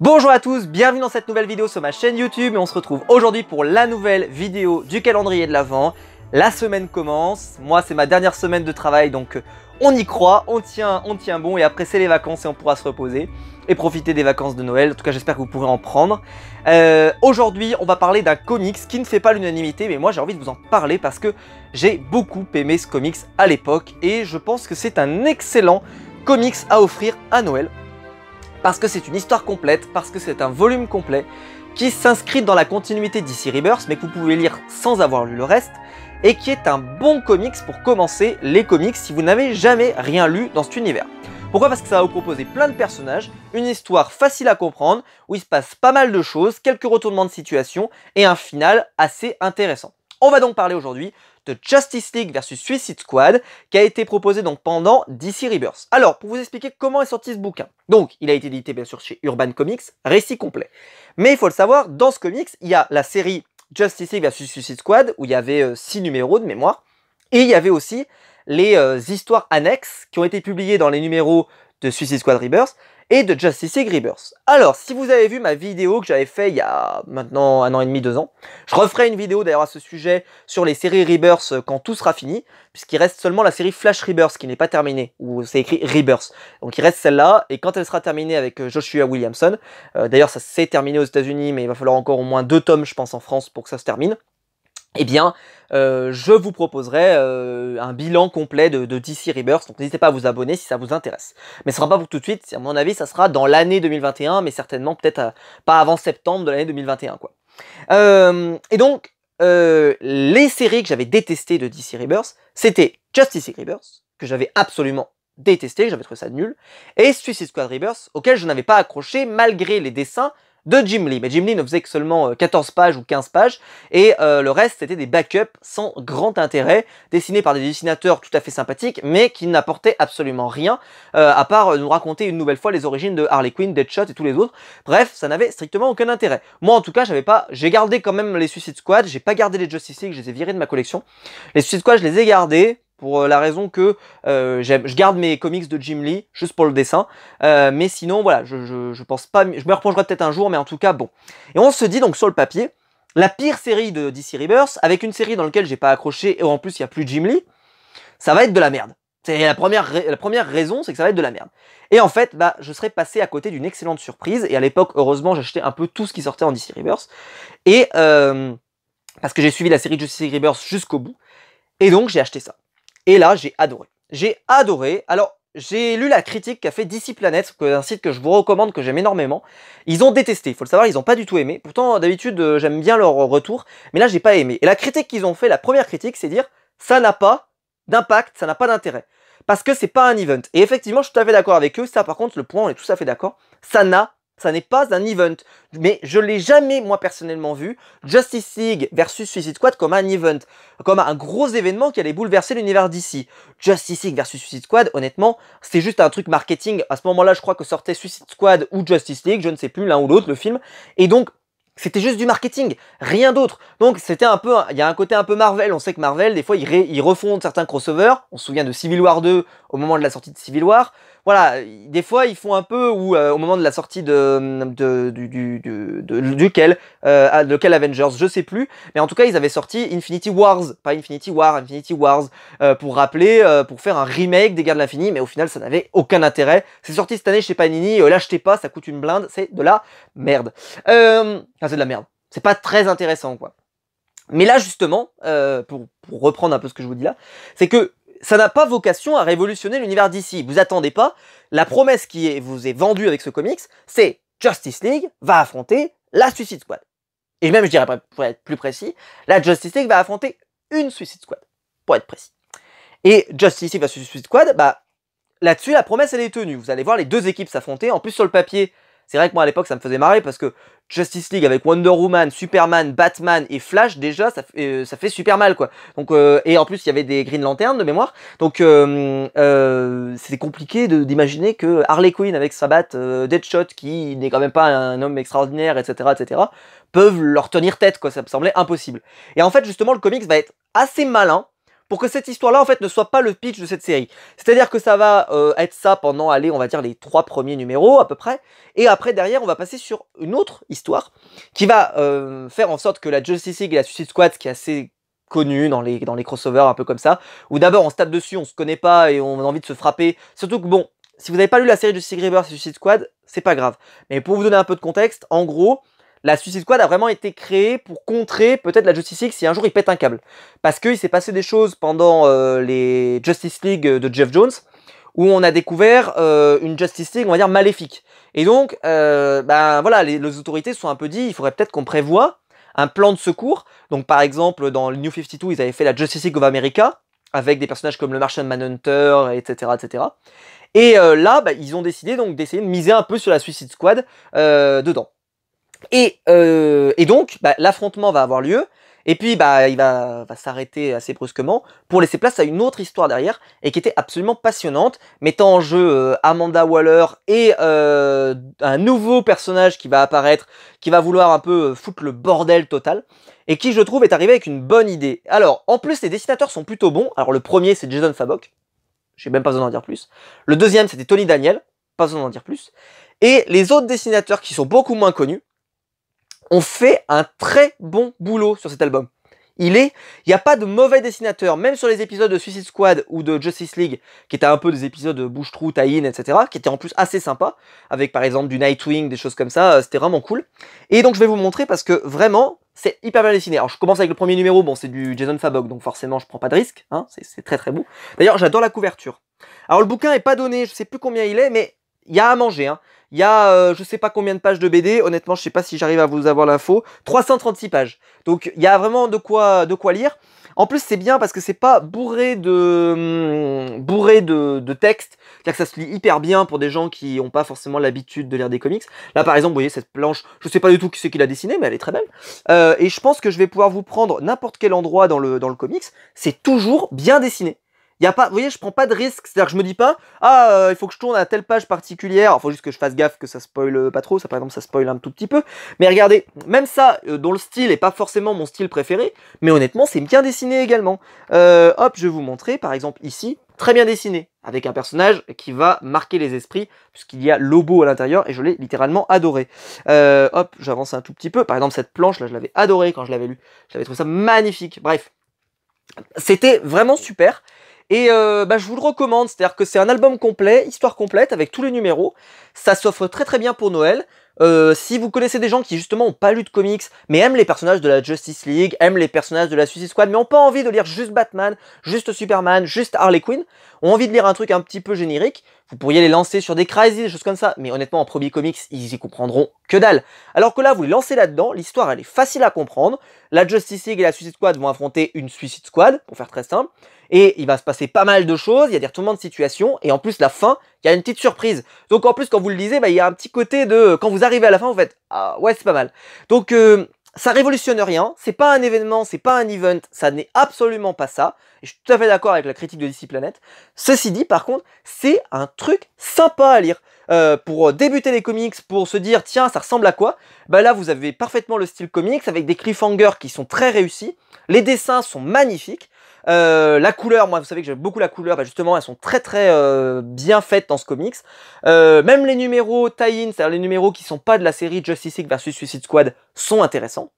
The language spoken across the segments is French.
Bonjour à tous, bienvenue dans cette nouvelle vidéo sur ma chaîne YouTube et on se retrouve aujourd'hui pour la nouvelle vidéo du calendrier de l'Avent. La semaine commence, moi c'est ma dernière semaine de travail donc on y croit, on tient bon et après c'est les vacances et on pourra se reposer et profiter des vacances de Noël. En tout cas j'espère que vous pourrez en prendre. Aujourd'hui on va parler d'un comics qui ne fait pas l'unanimité mais moi j'ai envie de vous en parler parce que j'ai beaucoup aimé ce comics à l'époque et je pense que c'est un excellent comics à offrir à Noël. Parce que c'est une histoire complète, parce que c'est un volume complet qui s'inscrit dans la continuité d'ici Rebirth, mais que vous pouvez lire sans avoir lu le reste, et qui est un bon comics pour commencer les comics si vous n'avez jamais rien lu dans cet univers. Pourquoi? Parce que ça va vous proposer plein de personnages, une histoire facile à comprendre, où il se passe pas mal de choses, quelques retournements de situation, et un final assez intéressant. On va donc parler aujourd'hui de Justice League versus Suicide Squad, qui a été proposé donc pendant DC Rebirth. Alors, pour vous expliquer comment est sorti ce bouquin. Donc, il a été édité bien sûr chez Urban Comics, récit complet. Mais il faut le savoir, dans ce comics, il y a la série Justice League versus Suicide Squad, où il y avait 6 numéros de mémoire, et il y avait aussi les histoires annexes qui ont été publiées dans les numéros de Suicide Squad Rebirth, et de Justice League Rebirth. Alors, si vous avez vu ma vidéo que j'avais fait il y a maintenant 1 an et demi, 2 ans, je referai une vidéo d'ailleurs à ce sujet sur les séries Rebirth quand tout sera fini, puisqu'il reste seulement la série Flash Rebirth qui n'est pas terminée, où c'est écrit Rebirth. Donc il reste celle-là, et quand elle sera terminée avec Joshua Williamson, d'ailleurs ça s'est terminé aux États-Unis, mais il va falloir encore au moins 2 tomes, je pense, en France pour que ça se termine. Eh bien, je vous proposerai un bilan complet de DC Rebirth, donc n'hésitez pas à vous abonner si ça vous intéresse. Mais ce sera pas pour tout de suite, à mon avis ça sera dans l'année 2021, mais certainement peut-être pas avant septembre de l'année 2021 quoi. Et donc, les séries que j'avais détestées de DC Rebirth, c'était Justice League Rebirth, que j'avais absolument détesté, j'avais trouvé ça nul, et Suicide Squad Rebirth, auquel je n'avais pas accroché malgré les dessins de Jim Lee. Mais Jim Lee ne faisait que seulement 14 pages ou 15 pages, et le reste c'était des backups sans grand intérêt, dessinés par des dessinateurs tout à fait sympathiques, mais qui n'apportaient absolument rien, à part nous raconter une nouvelle fois les origines de Harley Quinn, Deadshot et tous les autres. Bref, ça n'avait strictement aucun intérêt. Moi en tout cas, j'ai gardé quand même les Suicide Squad, j'ai pas gardé les Justice League, je les ai virés de ma collection. Les Suicide Squad, je les ai gardés, pour la raison que je garde mes comics de Jim Lee, juste pour le dessin, mais sinon voilà, je pense pas, je me replongerai peut-être un jour, mais en tout cas bon. Et on se dit donc sur le papier, la pire série de DC Rebirth, avec une série dans laquelle j'ai pas accroché, et en plus il n'y a plus Jim Lee, ça va être de la merde. C'est la première raison, c'est que ça va être de la merde. Et en fait, bah, je serais passé à côté d'une excellente surprise, et à l'époque, heureusement, j'achetais un peu tout ce qui sortait en DC Rebirth, et parce que j'ai suivi la série Justice League Rebirth jusqu'au bout, et donc j'ai acheté ça. Et là, j'ai adoré. J'ai adoré. Alors, j'ai lu la critique qu'a fait DC Planet, un site que je vous recommande, que j'aime énormément. Ils ont détesté, il faut le savoir, ils n'ont pas du tout aimé. Pourtant, d'habitude, j'aime bien leur retour, mais là, j'ai pas aimé. Et la critique qu'ils ont fait, la première critique, c'est dire, ça n'a pas d'impact, ça n'a pas d'intérêt. Parce que c'est pas un event. Et effectivement, je suis tout à fait d'accord avec eux. Ça, par contre, le point, on est tout à fait d'accord. Ça n'est pas un event. Mais je l'ai jamais, moi, personnellement vu, Justice League versus Suicide Squad comme un event. Comme un gros événement qui allait bouleverser l'univers d'ici. Justice League versus Suicide Squad, honnêtement, c'était juste un truc marketing. À ce moment-là, je crois que sortait Suicide Squad ou Justice League, je ne sais plus, l'un ou l'autre, le film. Et donc, c'était juste du marketing, rien d'autre. Donc c'était un peu, il y a un côté un peu Marvel, on sait que Marvel, des fois, ils refont certains crossovers. On se souvient de Civil War 2 au moment de la sortie de Civil War. Voilà, des fois, ils font un peu, ou au moment de la sortie de quel Avengers, je sais plus. Mais en tout cas, ils avaient sorti Infinity Wars, pas Infinity War, Infinity Wars, pour rappeler, pour faire un remake des Gardes de l'Infini, mais au final, ça n'avait aucun intérêt. C'est sorti cette année chez Panini, l'achetez pas, ça coûte une blinde, c'est de la merde. C'est de la merde. C'est pas très intéressant, quoi. Mais là, justement, pour reprendre un peu ce que je vous dis là, c'est que ça n'a pas vocation à révolutionner l'univers d'ici. Vous attendez pas. La promesse vous est vendue avec ce comics, c'est Justice League va affronter la Suicide Squad. Et même, je dirais, pour être plus précis, la Justice League va affronter une Suicide Squad, pour être précis. Et Justice League versus Suicide Squad, bah, là-dessus, la promesse, elle est tenue. Vous allez voir les deux équipes s'affronter. En plus, sur le papier, c'est vrai que moi, à l'époque, ça me faisait marrer parce que Justice League avec Wonder Woman, Superman, Batman et Flash, déjà, ça fait super mal, quoi. Donc, et en plus, il y avait des Green Lantern de mémoire. Donc, c'était compliqué d'imaginer que Harley Quinn avec sa batte, Deadshot, qui n'est quand même pas un homme extraordinaire, etc., peuvent leur tenir tête, quoi. Ça me semblait impossible. Et en fait, justement, le comics va être assez malin pour que cette histoire-là, en fait, ne soit pas le pitch de cette série. C'est-à-dire que ça va être ça pendant, allez, on va dire les 3 premiers numéros à peu près, et après, derrière, on va passer sur une autre histoire qui va faire en sorte que la Justice League et la Suicide Squad, ce qui est assez connu dans les crossovers un peu comme ça, où d'abord on se tape dessus, on se connaît pas et on a envie de se frapper, surtout que bon, si vous n'avez pas lu la série de Justice Rebirth et Suicide Squad, c'est pas grave. Mais pour vous donner un peu de contexte, en gros, la Suicide Squad a vraiment été créée pour contrer peut-être la Justice League si un jour il pète un câble. Parce qu'il s'est passé des choses pendant les Justice League de Geoff Jones, où on a découvert une Justice League, on va dire, maléfique. Et donc, ben voilà, les autorités se sont un peu dit, il faudrait peut-être qu'on prévoie un plan de secours. Donc par exemple, dans le New 52, ils avaient fait la Justice League of America, avec des personnages comme le Martian Manhunter, etc. etc. Et là, bah, ils ont décidé donc d'essayer de miser un peu sur la Suicide Squad dedans. Et donc, bah, l'affrontement va avoir lieu, et puis bah, il va s'arrêter assez brusquement pour laisser place à une autre histoire derrière, et qui était absolument passionnante, mettant en jeu Amanda Waller et un nouveau personnage qui va apparaître, qui va vouloir un peu foutre le bordel total, et qui, je trouve, est arrivé avec une bonne idée. Alors, en plus, les dessinateurs sont plutôt bons. Alors, le premier, c'est Jason Fabok, j'ai même pas besoin d'en dire plus. Le deuxième, c'était Tony Daniel, pas besoin d'en dire plus. Et les autres dessinateurs, qui sont beaucoup moins connus, ont fait un très bon boulot sur cet album. Il n'y a pas de mauvais dessinateur, même sur les épisodes de Suicide Squad ou de Justice League, qui étaient un peu des épisodes bouche-trou, tie-in, etc., qui étaient en plus assez sympas, avec par exemple du Nightwing, des choses comme ça, c'était vraiment cool. Et donc je vais vous montrer parce que vraiment, c'est hyper bien dessiné. Alors je commence avec le premier numéro, bon c'est du Jason Fabok, donc forcément je prends pas de risque, hein, c'est très très beau. D'ailleurs j'adore la couverture. Alors le bouquin est pas donné, je sais plus combien il est, mais il y a à manger, hein. Il y a je sais pas combien de pages de BD, honnêtement je sais pas si j'arrive à vous avoir l'info, 336 pages. Donc il y a vraiment de quoi lire. En plus c'est bien parce que c'est pas bourré de texte, c'est-à-dire que ça se lit hyper bien pour des gens qui n'ont pas forcément l'habitude de lire des comics. Là par exemple vous voyez cette planche, je sais pas du tout qui c'est qui l'a dessinée mais elle est très belle. Et je pense que je vais pouvoir vous prendre n'importe quel endroit dans le comics, c'est toujours bien dessiné. Y a pas, vous voyez, je prends pas de risque, c'est-à-dire que je me dis pas, ah, il faut que je tourne à telle page particulière, il faut juste que je fasse gaffe que ça spoil pas trop, ça par exemple ça spoil un tout petit peu, mais regardez, même ça, dont le style est pas forcément mon style préféré, mais honnêtement c'est bien dessiné également. Hop, je vais vous montrer, par exemple ici, très bien dessiné, avec un personnage qui va marquer les esprits, puisqu'il y a Lobo à l'intérieur, et je l'ai littéralement adoré. Hop, j'avance un tout petit peu, par exemple cette planche là, je l'avais adorée quand je l'avais lu, j'avais trouvé ça magnifique, bref. C'était vraiment super. Et bah, je vous le recommande, c'est-à-dire que c'est un album complet, histoire complète, avec tous les numéros. Ça s'offre très très bien pour Noël. Si vous connaissez des gens qui justement n'ont pas lu de comics, mais aiment les personnages de la Justice League, aiment les personnages de la Suicide Squad, mais n'ont pas envie de lire juste Batman, juste Superman, juste Harley Quinn, ont envie de lire un truc un petit peu générique, vous pourriez les lancer sur des Crisis, des choses comme ça, mais honnêtement en premier comics, ils y comprendront que dalle. Alors que là, vous les lancez là-dedans, l'histoire elle est facile à comprendre, la Justice League et la Suicide Squad vont affronter une Suicide Squad, pour faire très simple, et il va se passer pas mal de choses, il y a des retournements de situation, et en plus la fin, il y a une petite surprise. Donc en plus quand vous le lisez, bah, il y a un petit côté de, quand vous arrivez à la fin, vous faites, ah ouais c'est pas mal. Donc ça révolutionne rien, c'est pas un événement, c'est pas un event, ça n'est absolument pas ça, et je suis tout à fait d'accord avec la critique de DC Planet. Ceci dit par contre, c'est un truc sympa à lire. Pour débuter les comics, pour se dire tiens ça ressemble à quoi, bah là vous avez parfaitement le style comics avec des cliffhangers qui sont très réussis, les dessins sont magnifiques, la couleur, moi vous savez que j'aime beaucoup la couleur, bah justement elles sont très très bien faites dans ce comics, même les numéros tie-in, c'est-à-dire les numéros qui sont pas de la série Justice League versus Suicide Squad sont intéressants.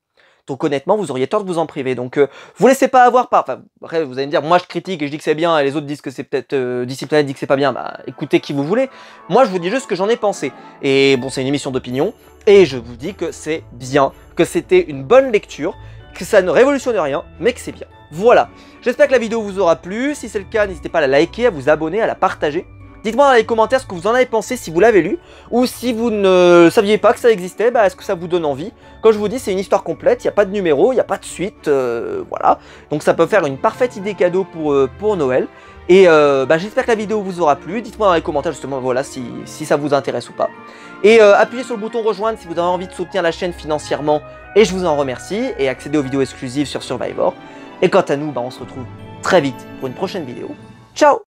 Donc honnêtement, vous auriez tort de vous en priver. Donc vous laissez pas avoir par... Enfin, après, vous allez me dire, moi je critique et je dis que c'est bien, et les autres disent que c'est peut-être... DC Planet dit que c'est pas bien, bah écoutez qui vous voulez. Moi je vous dis juste ce que j'en ai pensé. Et bon, c'est une émission d'opinion, et je vous dis que c'est bien, que c'était une bonne lecture, que ça ne révolutionne rien, mais que c'est bien. Voilà, j'espère que la vidéo vous aura plu. Si c'est le cas, n'hésitez pas à la liker, à vous abonner, à la partager. Dites-moi dans les commentaires ce que vous en avez pensé, si vous l'avez lu, ou si vous ne saviez pas que ça existait, bah, est-ce que ça vous donne envie? Comme je vous dis, c'est une histoire complète, il n'y a pas de numéro, il n'y a pas de suite, voilà. Donc ça peut faire une parfaite idée cadeau pour Noël. Et bah, j'espère que la vidéo vous aura plu, dites-moi dans les commentaires justement voilà, si ça vous intéresse ou pas. Et appuyez sur le bouton rejoindre si vous avez envie de soutenir la chaîne financièrement, et je vous en remercie, et accéder aux vidéos exclusives sur Survivor. Et quant à nous, bah, on se retrouve très vite pour une prochaine vidéo. Ciao!